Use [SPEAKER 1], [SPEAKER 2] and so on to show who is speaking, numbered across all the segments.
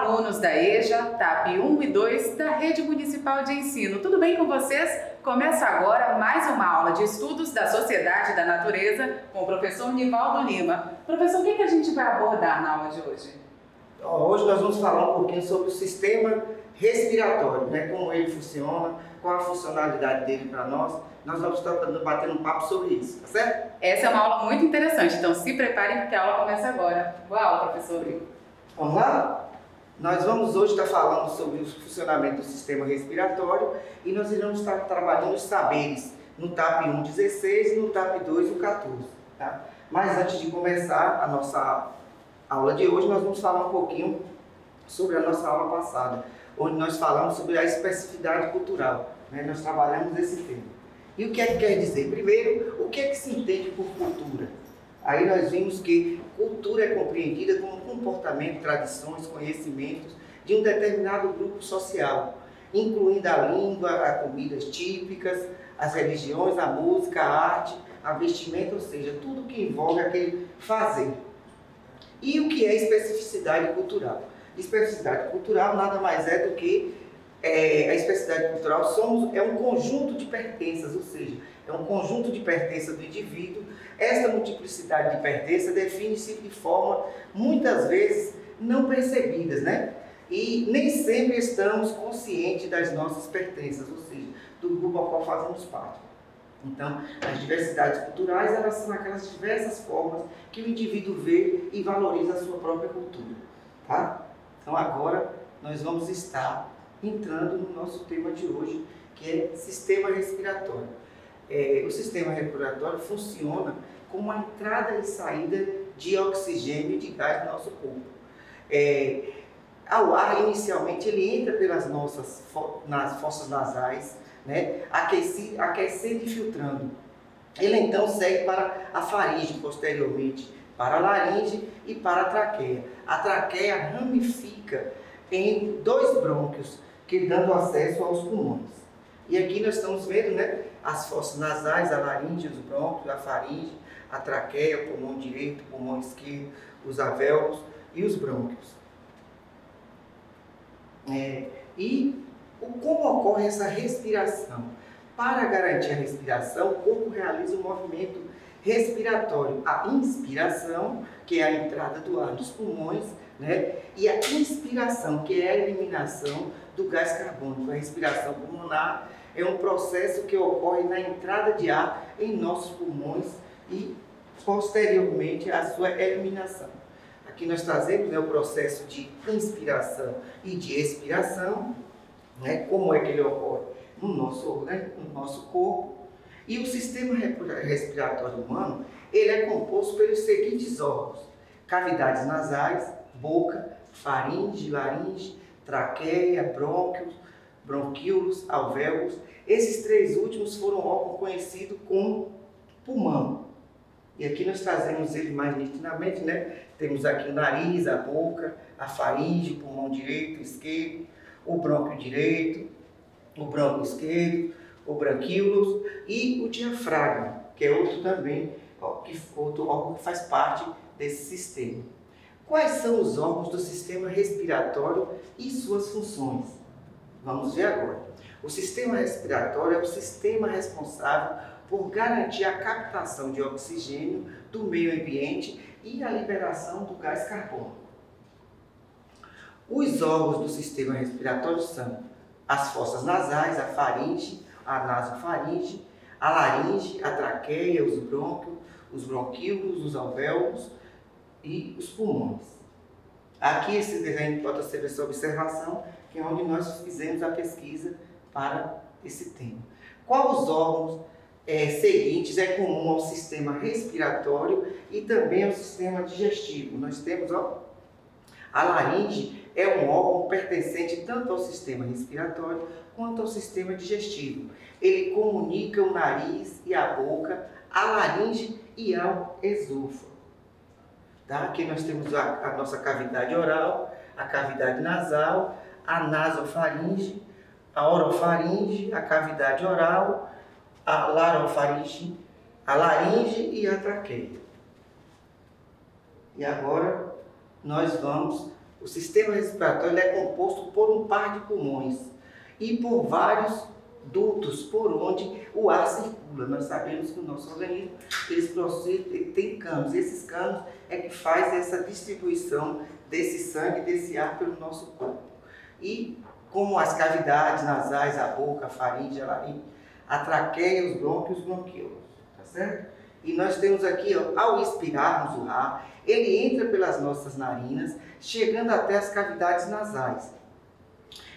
[SPEAKER 1] alunos da EJA, TAP 1 e 2 da Rede Municipal de Ensino. Tudo bem com vocês? Começa agora mais uma aula de estudos da Sociedade da Natureza com o professor Nivaldo Lima. Professor, o que a gente vai abordar na aula de hoje?
[SPEAKER 2] Hoje nós vamos falar um pouquinho sobre o sistema respiratório, né? Como ele funciona, qual a funcionalidade dele para nós. Nós vamos estar batendo um papo sobre isso, tá certo?
[SPEAKER 1] Essa é uma aula muito interessante, então se preparem porque a aula começa agora. Boa aula, professor.
[SPEAKER 2] Vamos lá? Nós vamos hoje estar falando sobre o funcionamento do sistema respiratório e nós iremos estar trabalhando os saberes no TAP 1, 16 e no TAP 2, o 14. Tá? Mas antes de começar a nossa aula de hoje, nós vamos falar um pouquinho sobre a nossa aula passada, onde nós falamos sobre a especificidade cultural. Né? Nós trabalhamos esse tema. E o que é que quer dizer? Primeiro, o que é que se entende por cultura? Aí nós vimos que cultura é compreendida como comportamento, tradições, conhecimentos de um determinado grupo social, incluindo a língua, as comidas típicas, as religiões, a música, a arte, a vestimenta, ou seja, tudo que envolve aquele fazer. E o que é especificidade cultural? Especificidade cultural nada mais é do que a especificidade cultural é um conjunto de pertenças, ou seja, é um conjunto de pertenças do indivíduo. Esta multiplicidade de pertenças define-se de forma, muitas vezes, não percebidas, né? E nem sempre estamos conscientes das nossas pertenças, ou seja, do grupo ao qual fazemos parte. Então, as diversidades culturais, elas são aquelas diversas formas que o indivíduo vê e valoriza a sua própria cultura, tá? Então, agora, nós vamos estar entrando no nosso tema de hoje, que é sistema respiratório. O sistema respiratório funciona como a entrada e saída de oxigênio e de gás no nosso corpo. Ao ar, inicialmente, ele entra pelas nas fossas nasais, né, aquecendo e filtrando. Ele então segue para a faringe, posteriormente para a laringe e para a traqueia. A traqueia ramifica em 2 brônquios, que dando acesso aos pulmões. E aqui nós estamos vendo, né, as fossas nasais, a laringe, os brônquios, a faringe, a traqueia, o pulmão direito, o pulmão esquerdo, os alvéolos e os brônquios. Como ocorre essa respiração? Para garantir a respiração, o corpo realiza um movimento respiratório. A inspiração, que é a entrada do ar nos pulmões, né? E a inspiração, que é a eliminação do gás carbônico. A respiração pulmonar é um processo que ocorre na entrada de ar em nossos pulmões e, posteriormente, a sua eliminação. Aqui nós trazemos, né, o processo de inspiração e de expiração, né, como é que ele ocorre no nosso corpo. E o sistema respiratório humano, ele é composto pelos seguintes órgãos: cavidades nasais, boca, faringe, laringe, traqueia, brônquios, bronquíolos, alvéolos. Esses 3 últimos foram órgãos conhecidos como pulmão. E aqui nós trazemos ele mais nitidamente, né? Temos aqui o nariz, a boca, a faringe, o pulmão direito, esquerdo, o brônquio direito, o brônquio esquerdo, o branquíolos e o diafragma, que é outro também, outro órgão que faz parte desse sistema. Quais são os órgãos do sistema respiratório e suas funções? Vamos ver agora. O sistema respiratório é o sistema responsável por garantir a captação de oxigênio do meio ambiente e a liberação do gás carbônico. Os órgãos do sistema respiratório são as fossas nasais, a faringe, a nasofaringe, a laringe, a traqueia, os brônquios, os bronquíolos, os alvéolos e os pulmões. Aqui esse desenho pode ser essa observação, que é onde nós fizemos a pesquisa para esse tema. Quais os órgãos seguintes é comum ao sistema respiratório e também ao sistema digestivo? Nós temos, a laringe é um órgão pertencente tanto ao sistema respiratório quanto ao sistema digestivo. Ele comunica o nariz e a boca, a laringe e ao esôfago. Tá? Aqui nós temos a nossa cavidade oral, a cavidade nasal, a nasofaringe, a orofaringe, a cavidade oral, a larofaringe, a laringe e a traqueia. E agora nós vamos O sistema respiratório ele é composto por um par de pulmões e por vários dutos por onde o ar circula. Nós sabemos que o nosso organismo ele tem canos. Esses canos é que faz essa distribuição desse sangue, desse ar pelo nosso corpo. E como as cavidades nasais, a boca, a faringe, a laringe, a traqueia, os brônquios, os bronquíolos, tá certo? E nós temos aqui, ó, ao expirarmos o ar, ele entra pelas nossas narinas, chegando até as cavidades nasais.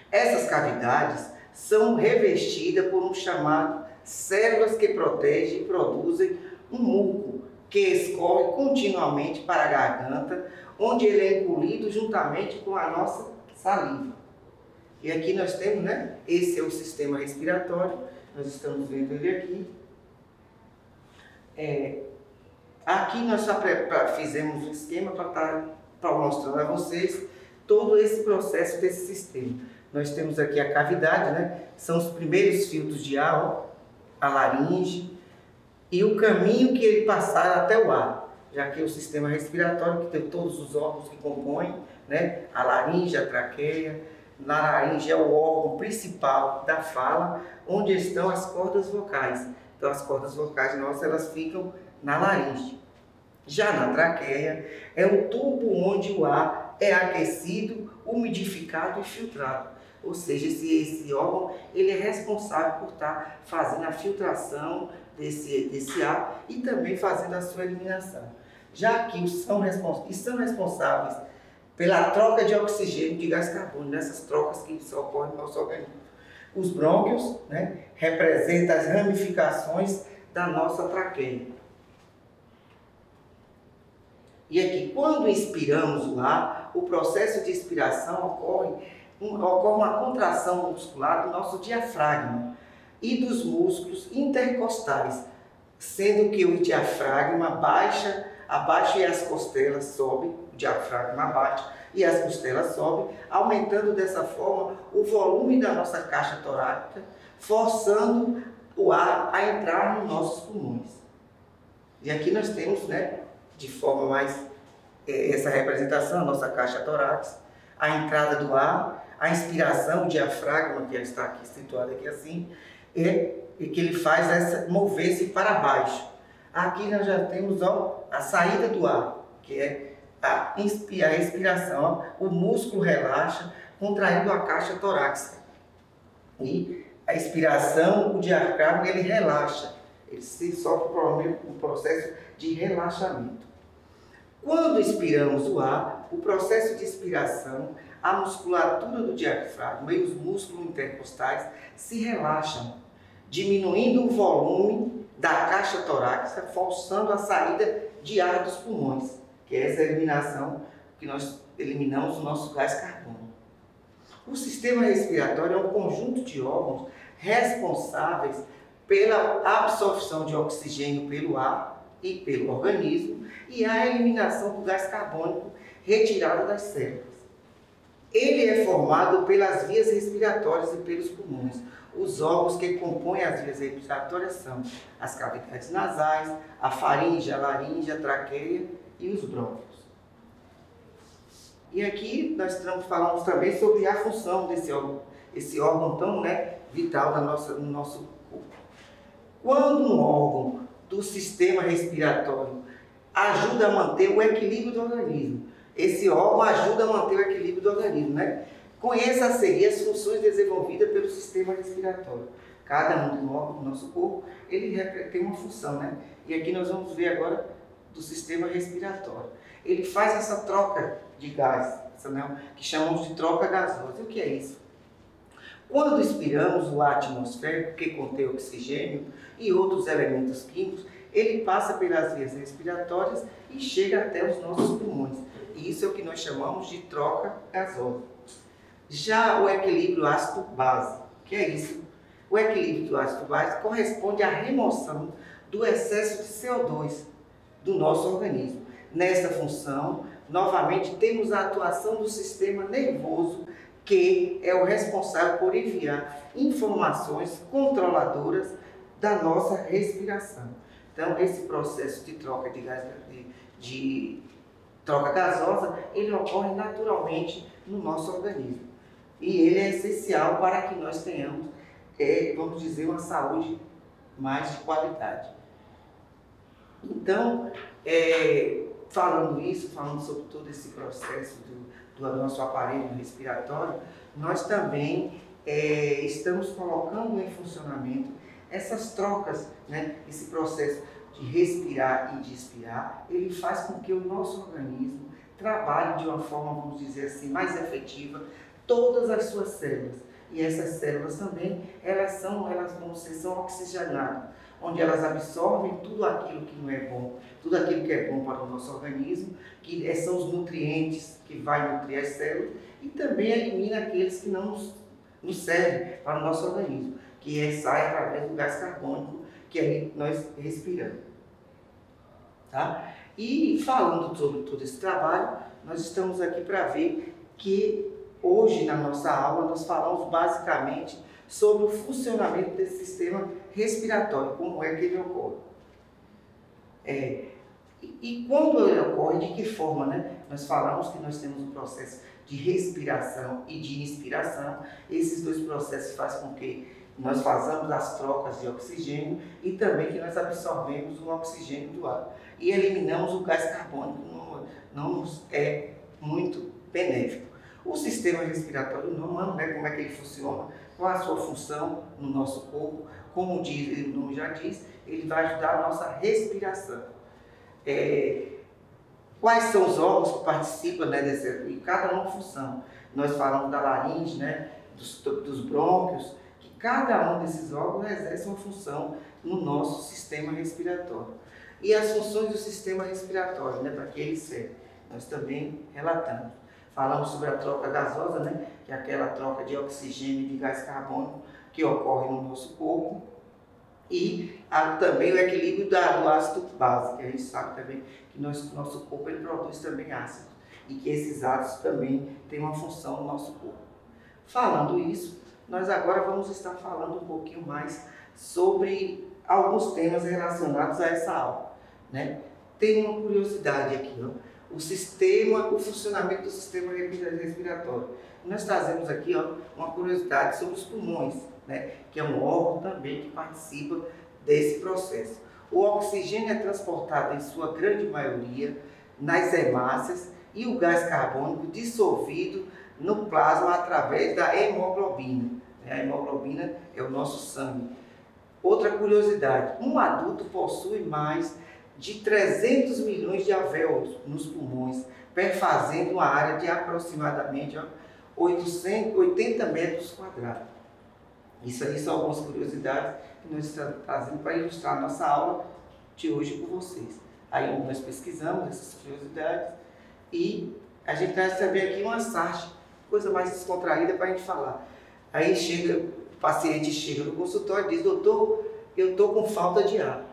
[SPEAKER 2] Essas cavidades são revestidas por um chamado células que protegem e produzem um muco que escorre continuamente para a garganta, onde ele é engolido juntamente com a nossa saliva. E aqui nós temos, né? Esse é o sistema respiratório, nós estamos vendo ele aqui. Aqui nós só fizemos um esquema para estar mostrando a vocês todo esse processo desse sistema. Nós temos aqui a cavidade, né? São os primeiros filtros de ar, ó, a laringe, e o caminho que ele passar até o ar, já que é o sistema respiratório, que tem todos os órgãos que compõem, né? A laringe, a traqueia. Na laringe é o órgão principal da fala, onde estão as cordas vocais. Então as cordas vocais nossas, elas ficam na laringe. Já na traqueia, é um tubo onde o ar é aquecido, umidificado e filtrado. Ou seja, esse órgão ele é responsável por estar fazendo a filtração desse ar e também fazendo a sua eliminação. Já que são responsáveis pela troca de oxigênio de gás carbônico, nessas trocas que só ocorrem no nosso organismo. Os brônquios, né, representam as ramificações da nossa traqueia. E aqui, quando inspiramos o ar, o processo de expiração ocorre uma contração muscular do nosso diafragma e dos músculos intercostais, sendo que o diafragma abaixa e as costelas sobem, o diafragma abaixa e as costelas sobem, aumentando dessa forma o volume da nossa caixa torácica, forçando o ar a entrar nos nossos pulmões. E aqui nós temos, né, de forma mais essa representação, a nossa caixa torácica, a entrada do ar, a inspiração, o diafragma, que está aqui situado aqui assim, e que ele faz mover-se para baixo. Aqui nós já temos, ó, a saída do ar, que é a expiração. Ó, o músculo relaxa, contraindo a caixa torácica. E a expiração, o diafragma, ele relaxa. Ele sofre um processo de relaxamento. Quando expiramos o ar, o processo de expiração, a musculatura do diafragma e os músculos intercostais se relaxam, diminuindo o volume da caixa torácica, forçando a saída de ar dos pulmões, que é essa eliminação que nós eliminamos o nosso gás carbônico. O sistema respiratório é um conjunto de órgãos responsáveis pela absorção de oxigênio pelo ar e pelo organismo e a eliminação do gás carbônico retirado das células. Ele é formado pelas vias respiratórias e pelos pulmões. Os órgãos que compõem as vias respiratórias são as cavidades nasais, a faringe, a laringe, a traqueia e os brônquios. E aqui nós falamos também sobre a função desse órgão, esse órgão tão, né, vital no nosso corpo. Quando um órgão do sistema respiratório ajuda a manter o equilíbrio do organismo, esse órgão ajuda a manter o equilíbrio do organismo, né? Conheça a seguir as funções desenvolvidas pelo sistema respiratório. Cada um do órgão do nosso corpo, ele tem uma função, né? E aqui nós vamos ver agora do sistema respiratório. Ele faz essa troca de gás, que chamamos de troca gasosa. O que é isso? Quando expiramos o ar atmosférico, que contém oxigênio e outros elementos químicos, ele passa pelas vias respiratórias e chega até os nossos pulmões. E isso é o que nós chamamos de troca gasosa. Já o equilíbrio ácido-base, que é isso? O equilíbrio do ácido-base corresponde à remoção do excesso de CO2 do nosso organismo. Nesta função, novamente, temos a atuação do sistema nervoso, que é o responsável por enviar informações controladoras da nossa respiração. Então, esse processo de troca de gás, troca gasosa, ele ocorre naturalmente no nosso organismo. E ele é essencial para que nós tenhamos, vamos dizer, uma saúde mais de qualidade. Então, falando sobre todo esse processo do nosso aparelho respiratório, nós também estamos colocando em funcionamento essas trocas, né? Esse processo de respirar e de expirar, ele faz com que o nosso organismo trabalhe de uma forma, vamos dizer assim, mais efetiva todas as suas células. E essas células também, elas são oxigenadas, onde elas absorvem tudo aquilo que não é bom, tudo aquilo que é bom para o nosso organismo, que são os nutrientes que vai nutrir as células, e também elimina aqueles que não nos servem para o nosso organismo, que sai através do gás carbônico que aí nós respiramos. Tá? E falando sobre todo esse trabalho, nós estamos aqui para ver que hoje na nossa aula nós falamos basicamente sobre o funcionamento desse sistema respiratório, como é que ele ocorre. E quando ele ocorre, de que forma, né? Nós falamos que nós temos um processo de respiração e de inspiração. Esses dois processos fazem com que nós façamos as trocas de oxigênio e também que nós absorvemos o oxigênio do ar. E eliminamos o gás carbônico, não nos é muito benéfico. O sistema respiratório humano, né, como é que ele funciona, qual a sua função no nosso corpo, como o nome já diz, ele vai ajudar a nossa respiração. Quais são os órgãos que participam, né, e cada uma função? Nós falamos da laringe, né, dos brônquios, que cada um desses órgãos exerce uma função no nosso sistema respiratório. E as funções do sistema respiratório, né, para que ele serve, nós também relatamos. Falamos sobre a troca gasosa, né, que é aquela troca de oxigênio e de gás carbônico que ocorre no nosso corpo. E também o equilíbrio do ácido base, que a gente sabe também que nosso corpo ele produz também ácidos. E que esses ácidos também têm uma função no nosso corpo. Falando isso, nós agora vamos estar falando um pouquinho mais sobre alguns temas relacionados a essa aula, né? Tem uma curiosidade aqui, ó. O funcionamento do sistema respiratório. Nós trazemos aqui, ó, uma curiosidade sobre os pulmões, né, que é um órgão também que participa desse processo. O oxigênio é transportado em sua grande maioria nas hemácias e o gás carbônico dissolvido no plasma através da hemoglobina. A hemoglobina é o nosso sangue. Outra curiosidade, um adulto possui mais de 300 milhões de alvéolos nos pulmões, perfazendo uma área de aproximadamente 80 metros quadrados. Isso aí são algumas curiosidades que nós estamos trazendo para ilustrar a nossa aula de hoje com vocês. Aí nós pesquisamos essas curiosidades e a gente traz também aqui uma sarja, coisa mais descontraída para a gente falar. Aí o paciente chega no consultório e diz: doutor, eu estou com falta de ar.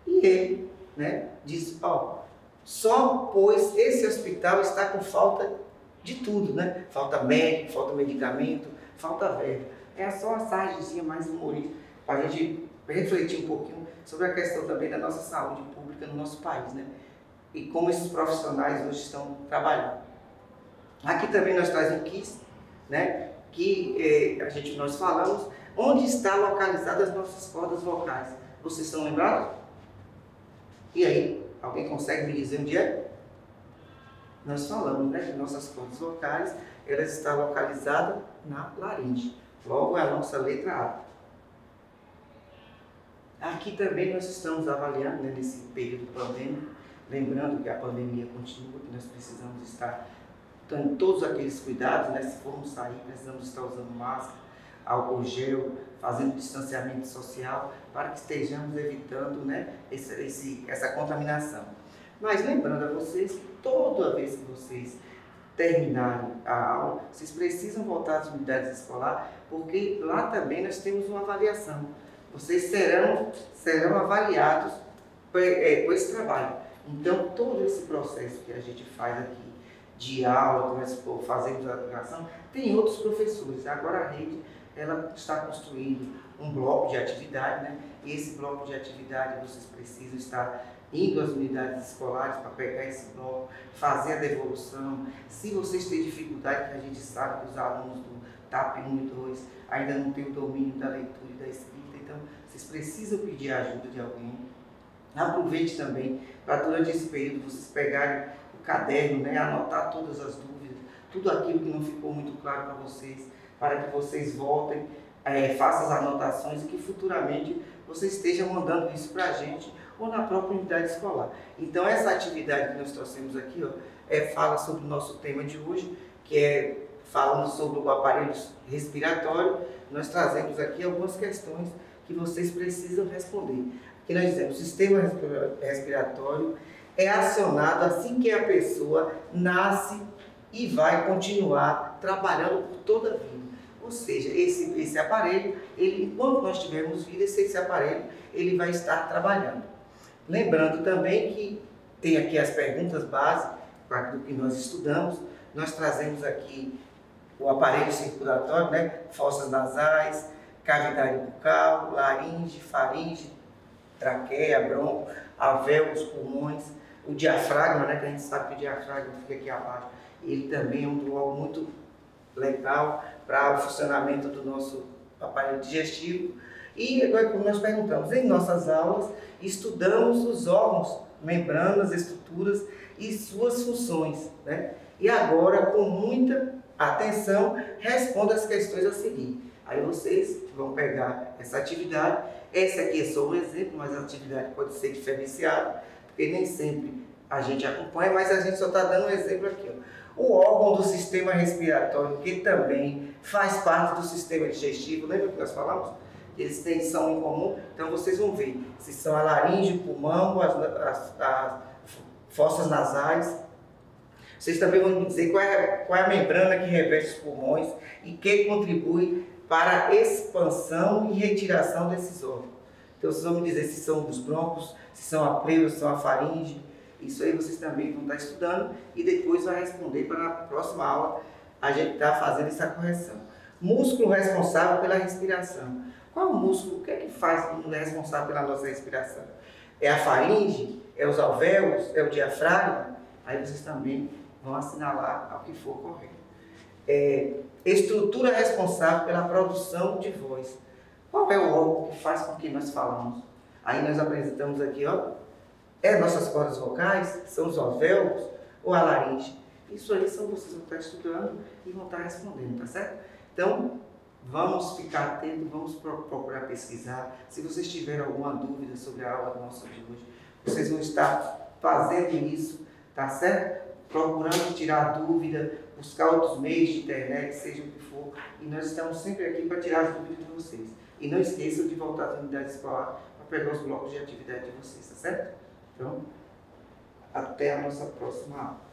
[SPEAKER 2] E ele, né, diz: só pois esse hospital está com falta de tudo, né? Falta médico, falta medicamento, falta verba. É só uma sargezinha mais humorística para a gente refletir um pouquinho sobre a questão também da nossa saúde pública no nosso país, né? E como esses profissionais hoje estão trabalhando. Aqui também nós trazemos um quiz, né? Que nós falamos onde está localizadas as nossas cordas vocais. Vocês estão lembrados? E aí, alguém consegue me dizer onde é? Nós falamos, né, que nossas cordas vocais, elas estão localizadas na laringe. Logo é a nossa letra A. Aqui também nós estamos avaliando, né, nesse período pandêmico, lembrando que a pandemia continua, que nós precisamos estar dando todos aqueles cuidados, né, se formos sair, precisamos estar usando máscara, álcool gel, fazendo distanciamento social, para que estejamos evitando, né, essa contaminação. Mas lembrando a vocês que toda vez que vocês terminarem a aula, vocês precisam voltar às unidades escolares, porque lá também nós temos uma avaliação. Vocês serão avaliados com esse trabalho. Então, todo esse processo que a gente faz aqui, de aula, que nós fazemos a avaliação, tem outros professores. Agora a rede ela está construindo um bloco de atividade, né? E esse bloco de atividade vocês precisam estar indo às unidades escolares para pegar esse bloco, fazer a devolução. Se vocês têm dificuldade, que a gente sabe que os alunos do TAP 1 e 2 ainda não têm o domínio da leitura e da escrita, então vocês precisam pedir a ajuda de alguém. Aproveite também para durante esse período vocês pegarem o caderno, né, anotar todas as dúvidas, tudo aquilo que não ficou muito claro para vocês, para que vocês voltem, façam as anotações e que futuramente vocês estejam mandando isso para a gente ou na própria unidade escolar. Então essa atividade que nós trouxemos aqui, fala sobre o nosso tema de hoje, que é falando sobre o aparelho respiratório. Nós trazemos aqui algumas questões que vocês precisam responder. Aqui nós dizemos, o sistema respiratório é acionado assim que a pessoa nasce e vai continuar trabalhando por toda a vida. Ou seja, esse aparelho, enquanto nós tivermos vida, esse aparelho ele vai estar trabalhando. Lembrando também que tem aqui as perguntas básicas do que nós estudamos. Nós trazemos aqui o aparelho circulatório, né? Fossas nasais, cavidade bucal, laringe, faringe, traqueia, bronco, alvéolos, pulmões, o diafragma, né? Que a gente sabe que o diafragma fica aqui abaixo. Ele também é um órgão muito legal para o funcionamento do nosso aparelho digestivo. E agora, como nós perguntamos, em nossas aulas, estudamos os órgãos, membranas, estruturas e suas funções, né? E agora, com muita atenção, responda as questões a seguir. Aí vocês vão pegar essa atividade. Essa aqui é só um exemplo, mas a atividade pode ser diferenciada, porque nem sempre a gente acompanha, mas a gente só está dando um exemplo aqui. O órgão do sistema respiratório, que também faz parte do sistema digestivo, lembra que nós falamos? Eles são em comum, então vocês vão ver se são a laringe, o pulmão, as fossas nasais. Vocês também vão me dizer qual é a membrana que reveste os pulmões e que contribui para a expansão e retiração desses órgãos. Então vocês vão me dizer se são os brônquios, se são a pleura, se são a faringe. Isso aí vocês também vão estar estudando e depois vai responder para na próxima aula a gente estar fazendo essa correção. Músculo responsável pela respiração. Qual o músculo? O que é que faz o responsável pela nossa respiração? É a faringe? É os alvéolos? É o diafragma? Aí vocês também vão assinalar ao que for correto. Estrutura responsável pela produção de voz. Qual é o órgão que faz com que nós falamos? Aí nós apresentamos aqui, nossas cordas vocais, são os alvéolos ou a laringe. Isso aí são vocês vão estar estudando e vão estar respondendo, tá certo? Então, vamos ficar atentos, vamos procurar pesquisar. Se vocês tiverem alguma dúvida sobre a aula nossa de hoje, vocês vão estar fazendo isso, tá certo? Procurando tirar dúvida, buscar outros meios de internet, seja o que for. E nós estamos sempre aqui para tirar as dúvidas de vocês. E não esqueçam de voltar às unidades escolares para pegar os blocos de atividade de vocês, tá certo? Então, até a nossa próxima aula.